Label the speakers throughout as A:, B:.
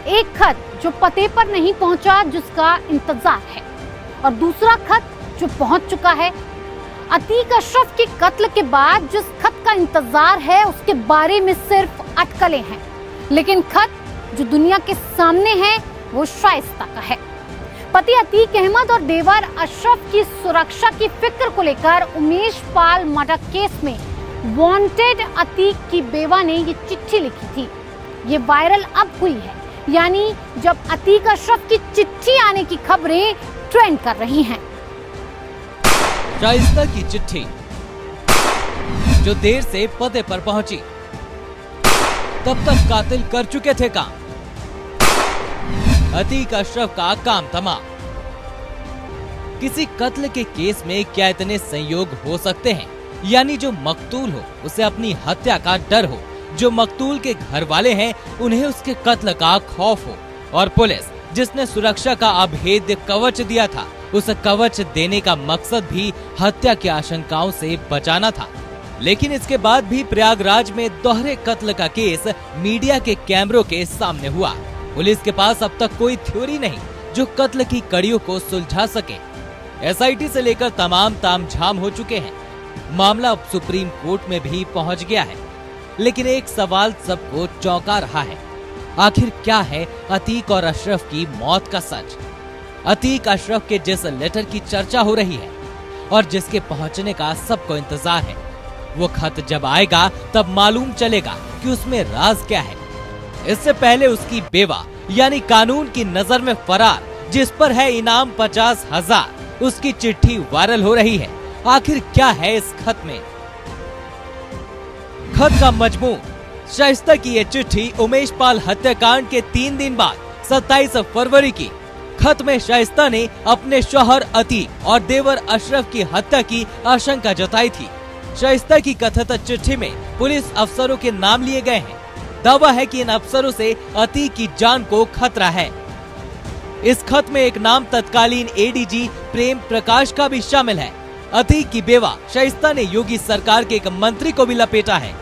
A: एक खत जो पते पर नहीं पहुंचा, जिसका इंतजार है, और दूसरा खत जो पहुंच चुका है। अतीक अशरफ के कत्ल के बाद जिस खत का इंतजार है, उसके बारे में सिर्फ अटकलें हैं, लेकिन खत जो दुनिया के सामने है वो शाइस्ता का है। पति अतीक अहमद और देवर अशरफ की सुरक्षा की फिक्र को लेकर उमेश पाल मर्डर केस में वांटेड अतीक की बेवा ने ये चिट्ठी लिखी थी। ये वायरल अब हुई है, यानी जब अतीक अशरफ की चिट्ठी आने की खबरें ट्रेंड कर रही हैं।
B: शाइस्ता की चिट्ठी जो देर से पते पर पहुंची, तब तक कातिल कर चुके थे काम। अतीक अशरफ का काम तमाम। किसी कत्ल के केस में क्या इतने संयोग हो सकते हैं? यानी जो मकतूल हो उसे अपनी हत्या का डर हो, जो मकतूल के घर वाले हैं उन्हें उसके कत्ल का खौफ हो, और पुलिस जिसने सुरक्षा का अभेद्य कवच दिया था, उस कवच देने का मकसद भी हत्या की आशंकाओं से बचाना था। लेकिन इसके बाद भी प्रयागराज में दोहरे कत्ल का केस मीडिया के कैमरों के सामने हुआ। पुलिस के पास अब तक कोई थ्योरी नहीं जो कत्ल की कड़ियों को सुलझा सके। एसआईटी से लेकर तमाम तामझाम हो चुके हैं। मामला अब सुप्रीम कोर्ट में भी पहुंच गया है। लेकिन एक सवाल सबको चौंका रहा है, आखिर क्या है अतीक और अशरफ की मौत का सच? अतीक अशरफ के जिस लेटर की चर्चा हो रही है और जिसके पहुंचने का सबको इंतजार है, वो खत जब आएगा तब मालूम चलेगा कि उसमें राज क्या है। इससे पहले उसकी बेवा यानी कानून की नजर में फरार, जिस पर है इनाम 50,000, उसकी चिट्ठी वायरल हो रही है। आखिर क्या है इस खत में? खत का मजमून। शाइस्ता की ये चिट्ठी उमेश पाल हत्याकांड के 3 दिन बाद 27 फरवरी की। खत में शाइस्ता ने अपने शौहर अतीक और देवर अशरफ की हत्या की आशंका जताई थी। शाइस्ता की कथित चिट्ठी में पुलिस अफसरों के नाम लिए गए हैं। दावा है कि इन अफसरों से अतीक की जान को खतरा है। इस खत में एक नाम तत्कालीन एडीजी प्रेम प्रकाश का भी शामिल है। अतीक की बेवा शाइस्ता ने योगी सरकार के एक मंत्री को भी लपेटा है।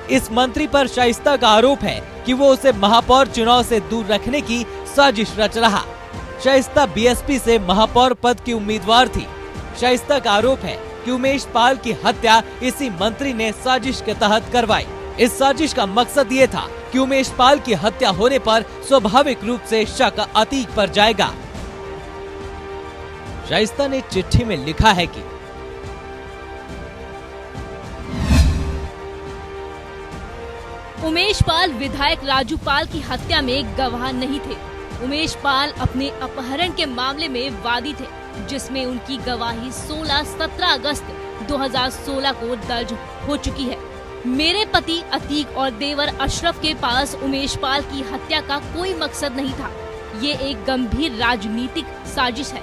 B: इस मंत्री पर शाइस्ता का आरोप है कि वो उसे महापौर चुनाव से दूर रखने की साजिश रच रहा। शाइस्ता बीएसपी से महापौर पद की उम्मीदवार थी। शाइस्ता का आरोप है कि उमेश पाल की हत्या इसी मंत्री ने साजिश के तहत करवाई। इस साजिश का मकसद ये था कि उमेश पाल की हत्या होने पर स्वाभाविक रूप से शक अतीक पर जाएगा। शाइस्ता ने चिट्ठी में लिखा है कि
C: उमेश पाल विधायक राजू पाल की हत्या में गवाह नहीं थे। उमेश पाल अपने अपहरण के मामले में वादी थे, जिसमें उनकी गवाही 16-17 अगस्त 2016 को दर्ज हो चुकी है। मेरे पति अतीक और देवर अशरफ के पास उमेश पाल की हत्या का कोई मकसद नहीं था। ये एक गंभीर राजनीतिक साजिश है।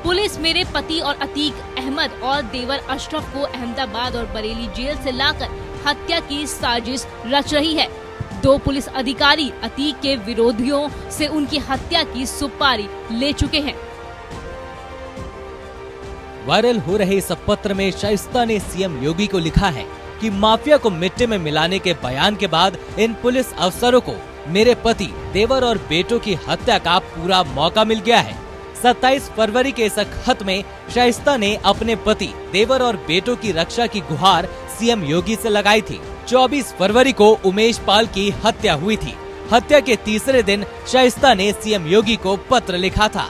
C: पुलिस मेरे पति और अतीक अहमद और देवर अशरफ को अहमदाबाद और बरेली जेल से लाकर हत्या की साजिश रच रही है। 2 पुलिस अधिकारी अतीक के विरोधियों से उनकी हत्या की सुपारी ले चुके हैं।
B: वायरल हो रहे इस पत्र में शाइस्ता ने सीएम योगी को लिखा है कि माफिया को मिट्टी में मिलाने के बयान के बाद इन पुलिस अफसरों को मेरे पति, देवर और बेटों की हत्या का पूरा मौका मिल गया है। 27 फरवरी के इस खत में शाइस्ता ने अपने पति, देवर और बेटों की रक्षा की गुहार सीएम योगी से लगाई थी। 24 फरवरी को उमेश पाल की हत्या हुई थी। हत्या के तीसरे दिन शाइस्ता ने सीएम योगी को पत्र लिखा था।